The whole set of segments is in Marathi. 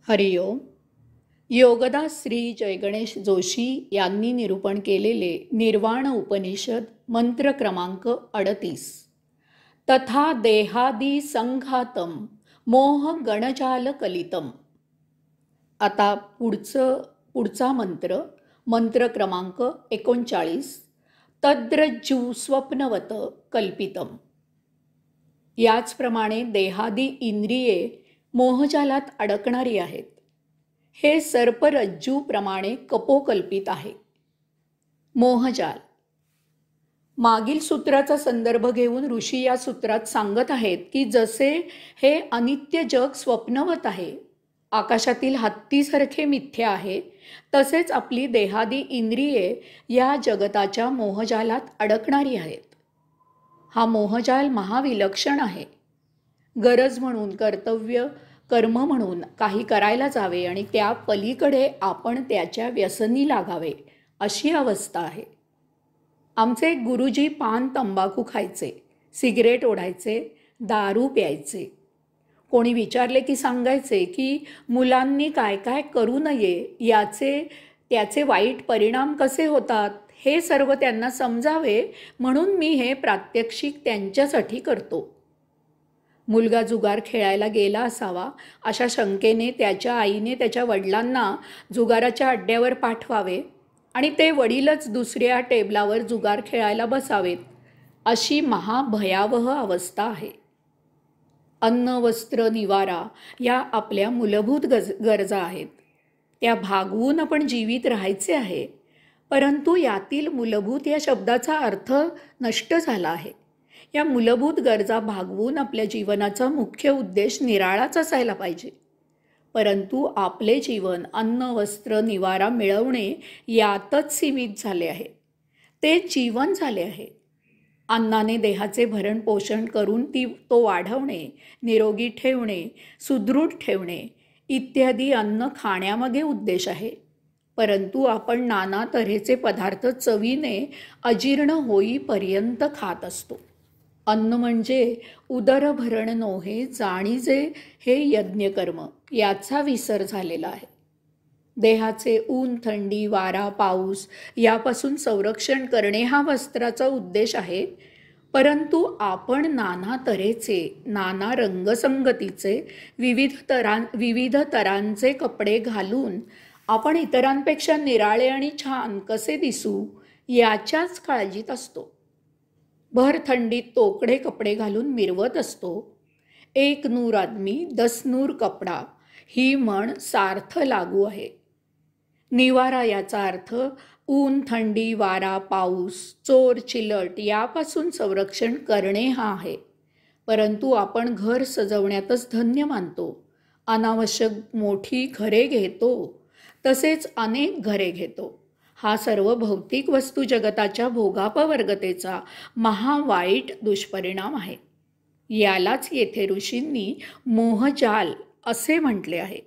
हरिओम. योगदास श्री जयगणेश जोशी यांनी निरूपण केलेले निर्वाण उपनिषद मंत्र क्रमांक 38. तथा देहादी संघातम मोह गणजाल कलितम. आता पुढचा मंत्र, मंत्र क्रमांक 39. तद्रज्जू स्वप्नवत कल्पितम. याचप्रमाणे देहादी इंद्रिये मोहजालात अडकणारी आहेत. हे सर्परज्जूप्रमाणे कपोकल्पित आहे. मोहजाल. मागील सूत्राचा संदर्भ घेऊन ऋषी या सूत्रात सांगत आहेत की जसे हे अनित्य जग स्वप्नवत आहे, आकाशातील हत्तीसारखे मिथ्या आहे, तसेच आपली देहादी इंद्रिये या जगताच्या मोहजालात अडकणारी आहेत. हा मोहजाल महाविलक्षण आहे. गरज म्हणून, कर्तव्य कर्म म्हणून काही करायला जावे आणि त्या पलीकडे आपण त्याच्या व्यसनी लागावे, अशी अवस्था आहे. आमचे गुरुजी पान तंबाखू खायचे, सिगरेट ओढायचे, दारू प्यायचे. कोणी विचारले की सांगायचे की मुलांनी काय काय करू नये, त्याचे वाईट परिणाम कसे होतात हे सर्व त्यांना समजावे म्हणून मी हे प्रात्यक्षिक त्यांच्यासाठी करतो. मुलगा जुगार खेळायला गेला असावा अशा शंकेने त्याच्या आईने त्याच्या वडिलांना जुगाराच्या अड्ड्यावर पाठवावे आणि ते वडीलच दुसऱ्या टेबलावर जुगार खेळायला बसावेत, अशी महाभयावह अवस्था आहे. अन्न, वस्त्र, निवारा या आपल्या मूलभूत गरजा आहेत. त्या भागवून आपण जीवित राहायचे आहे, परंतु यातील मूलभूत या शब्दाचा अर्थ नष्ट झाला आहे. या मूलभूत गरजा भागवून आपल्या जीवनाचा मुख्य उद्देश निराळाच असायला पाहिजे. परंतु आपले जीवन अन्न, वस्त्र, निवारा मिळवणे यातच सीमित झाले आहे. ते जीवन झाले आहे. अन्नाने देहाचे भरण पोषण करून तो वाढवणे, निरोगी ठेवणे, सुदृढ ठेवणे इत्यादी अन्न खाण्यामागे उद्देश आहे. परंतु आपण नाना तऱ्हेचे पदार्थ चवीने अजीर्ण होईपर्यंत खात असतो. अन्न म्हणजे उदरभरण नोहे जाणीजे हे यज्ञकर्म, याचा विसर झालेला आहे. देहाचे ऊन, थंडी, वारा, पाऊस यापासून संरक्षण करणे हा वस्त्राचा उद्देश आहे. परंतु आपण नाना तऱ्हेचे, नाना रंगसंगतीचे, विविध तरांचे कपडे घालून आपण इतरांपेक्षा निराळे आणि छान कसे दिसू याच्याच काळजीत असतो. भर थंडीत तोकडे कपडे घालून मिरवत असतो. एक नूर आदमी 10 नूर कपडा ही म्हण सार्थ लागू आहे. निवारा याचा अर्थ ऊन, थंडी, वारा, पाऊस, चोर, चिलट यापासून संरक्षण करणे हा आहे. परंतु आपण घर सजवण्यातच धन्य मानतो. अनावश्यक मोठी घरे घेतो, तसेच अनेक घरे घेतो. हा सर्व भौतिक वस्तू जगताच्या भोगापवर्गतेचा महावाईट दुष्परिणाम आहे. यालाच येथे ऋषींनी मोहजाल असे म्हटले आहे.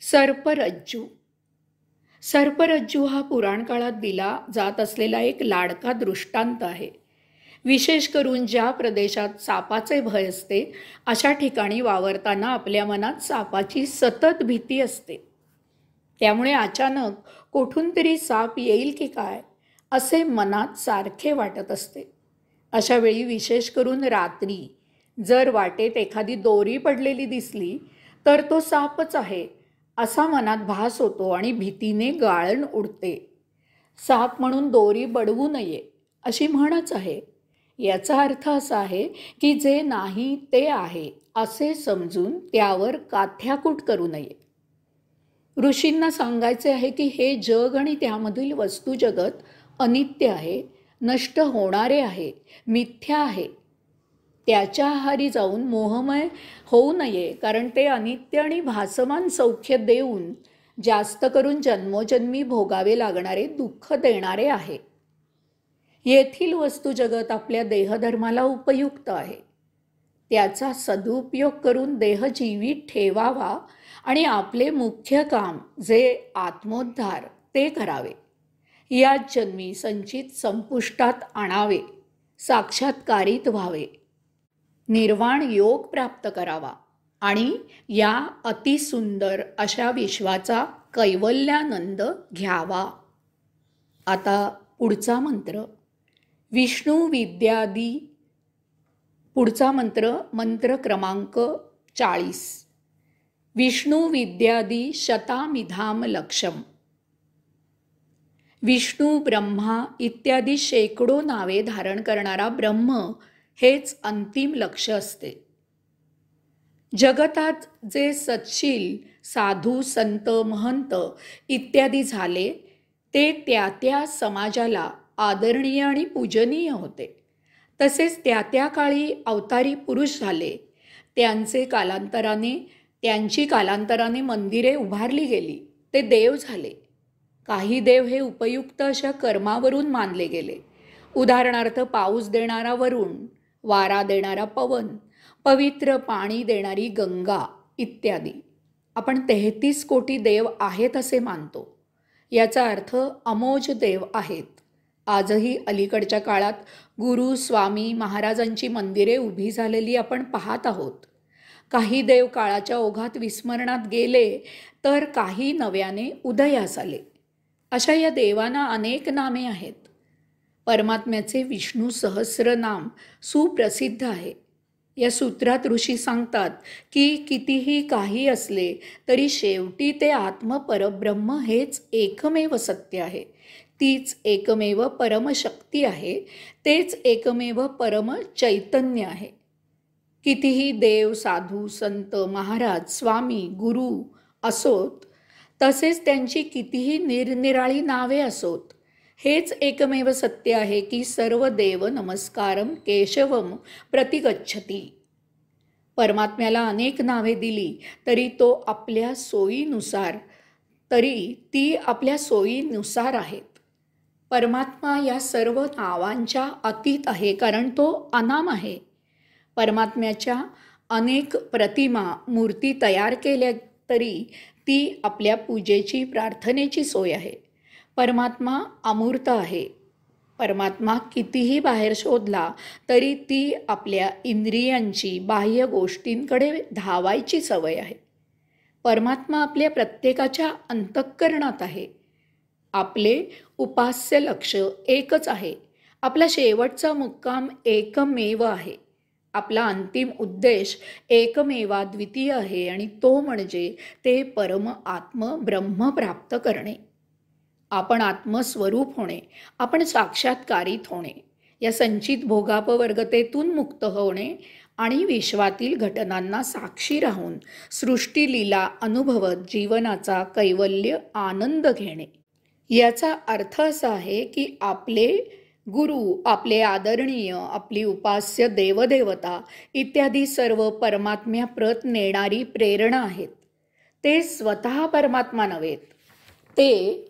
सर्परज्जू. सर्परज्जू हा पुराण काळात दिला जात असलेला एक लाडका दृष्टांत आहे. विशेष करून ज्या प्रदेशात सापाचे भय असते अशा ठिकाणी वावरताना आपल्या मनात सापाची सतत भीती असते. त्यामुळे अचानक कोठून तरी साप येईल की काय असे मनात सारखे वाटत असते. अशा वेळी विशेष करून रात्री जर वाटेत एखादी दोरी पडलेली दिसली तर तो सापच आहे असा मनात भास होतो आणि भीतीने गाळण उडते. साप म्हणून दोरी बडवू नये अशी म्हणच आहे. याचा अर्थ असा आहे की जे नाही ते आहे असे समजून त्यावर काथ्याकूट करू नये. ऋषींना सांगायचे आहे की हे जग आणि त्यामधील वस्तू जगत अनित्य आहे, नष्ट होणारे आहे, मिथ्या आहे. त्याच्या आहारी जाऊन मोहमय होऊ नये, कारण ते अनित्य आणि भासमान सौख्य देऊन जास्त करून जन्मोजन्मी भोगावे लागणारे दुःख देणारे आहे. येथील वस्तू जगत आपल्या देहधर्माला उपयुक्त आहे. त्याचा सदुपयोग करून देह जीवित ठेवावा आणि आपले मुख्य काम जे आत्मोद्धार ते करावे. याच जन्मी संचित संपुष्टात आणावे, साक्षात्कारित व्हावे, निर्वाण योग प्राप्त करावा. आणि या अतिसुंदर अशा विश्वाचा कैवल्यानंद घ्यावा. आता पुढचा मंत्र विष्णू विद्यादी. पुढचा मंत्र मंत्र क्रमांक 40. विष्णू विद्यादी शतामिधाम लक्षम. विष्णू ब्रह्मा इत्यादी शेकडो नावे धारण करणारा ब्रह्म हेच अंतिम लक्ष असते. जगतात जे सत्शील साधू संत महंत इत्यादी झाले ते त्या त्या समाजाला आदरणीय आणि पूजनीय होते. तसेच त्या त्या काळी अवतारी पुरुष झाले. त्यांची कालांतराने मंदिरे उभारली गेली. ते देव झाले. काही देव हे उपयुक्त अशा कर्मावरून मानले गेले. उदाहरणार्थ पाऊस देणारा वरुण, वारा देणारा पवन, पवित्र पाणी देणारी गंगा इत्यादी. आपण 33 कोटी देव आहेत असे मानतो. याचा अर्थ अमोज देव आहेत. आजही अलीकडच्या काळात गुरु स्वामी महाराजांची मंदिरे उभी झालेली आपण पाहत आहोत. काही देव काळाच्या ओघात विस्मरणात गेले तर काही नव्याने उदयास आले. अशा या देवांना अनेक नामे आहेत. परमात्म्याचे विष्णू सहस्रनाम सुप्रसिद्ध आहे. या सूत्रात ऋषी सांगतात की कितीही काही असले तरी शेवटी ते आत्मपरब्रह्म हेच एकमेव सत्य आहे. तीच एकमेव परमशक्ती आहे. तेच एकमेव परम चैतन्य आहे. कितीही देव साधू संत महाराज स्वामी गुरु असोत, तसेच त्यांची कितीही निरनिराळी नावे असोत, हेच एकमेव सत्य आहे की सर्व देव नमस्कारम केशवम प्रतिगच्छती. परमात्म्याला अनेक नावे दिली तरी ती आपल्या सोयीनुसार आहेत. परमात्मा या सर्व नावांच्या अतीत आहे, कारण तो अनाम आहे. परमात्म्याच्या अनेक प्रतिमा मूर्ती तयार केल्या तरी ती आपल्या पूजेची प्रार्थनेची सोय आहे. परमात्मा अमूर्त आहे. परमात्मा कितीही बाहेर शोधला तरी ती आपल्या इंद्रियांची बाह्य गोष्टींकडे धावायची सवय आहे. परमात्मा आपल्या प्रत्येकाच्या अंतःकरणात आहे. आपले उपास्य लक्ष एकच आहे. आपला शेवटचा मुक्काम एकमेव आहे. आपला अंतिम उद्देश एकमेवाद्वितीय आहे आणि तो म्हणजे ते परम आत्म ब्रह्म प्राप्त करणे. आपण आत्मस्वरूप होणे, आपण साक्षात्कारित होणे, या संचित भोगापवर्गतेतून मुक्त होणे आणि विश्वातील घटनांना साक्षी राहून सृष्टीलीला अनुभवत जीवनाचा कैवल्य आनंद घेणे. याचा अर्थ असा आहे की आपले गुरु, आपले आदरणीय, आपली उपास्य देवदेवता इत्यादी सर्व परमात्म्याप्रत नेणारी प्रेरणा आहेत. ते स्वतः परमात्मा नव्हेत. ते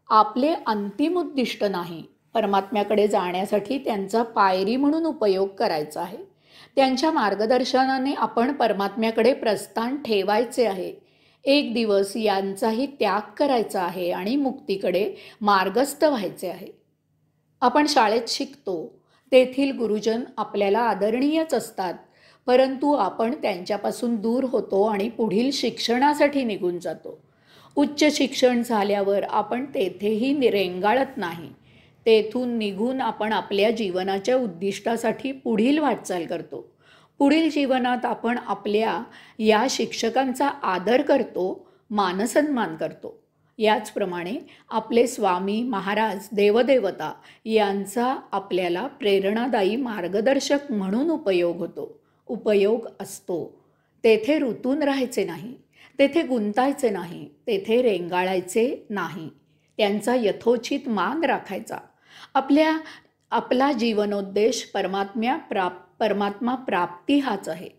आपले अंतिम उद्दिष्ट नाही. परमात्म्याकडे जाण्यासाठी त्यांचा पायरी म्हणून उपयोग करायचा आहे. त्यांच्या मार्गदर्शनाने आपण परमात्म्याकडे प्रस्थान ठेवायचे आहे. एक दिवस यांचाही त्याग करायचा आहे आणि मुक्तीकडे मार्गस्थ व्हायचे आहे. आपण शाळेत शिकतो, तेथील गुरुजन आपल्याला आदरणीयच असतात, परंतु आपण त्यांच्यापासून दूर होतो आणि पुढील शिक्षणासाठी निघून जातो. उच्च शिक्षण झाल्यावर आपण तेथेही रेंगाळत नाही. तेथून निघून आपण आपल्या जीवनाच्या उद्दिष्टासाठी पुढील वाटचाल करतो. पुढील जीवनात आपण आपल्या या शिक्षकांचा आदर करतो, मानसन्मान करतो. याचप्रमाणे आपले स्वामी महाराज देवदेवता यांचा आपल्याला प्रेरणादायी मार्गदर्शक म्हणून उपयोग असतो. तेथे रुतून राहायचे नाही, तेथे गुंतायचे नाही, तेथे रेंगाळायचे नाही. त्यांचा यथोचित मान राखायचा. आपला जीवनोद्देश परमात्मा प्राप्ती हाच आहे,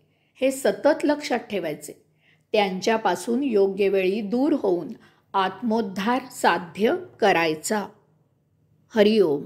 हे सतत लक्षात ठेवायचे. त्यांच्यापासून योग्य वेळी दूर होऊन आत्मोद्धार साध्य करायचा. हरिओम.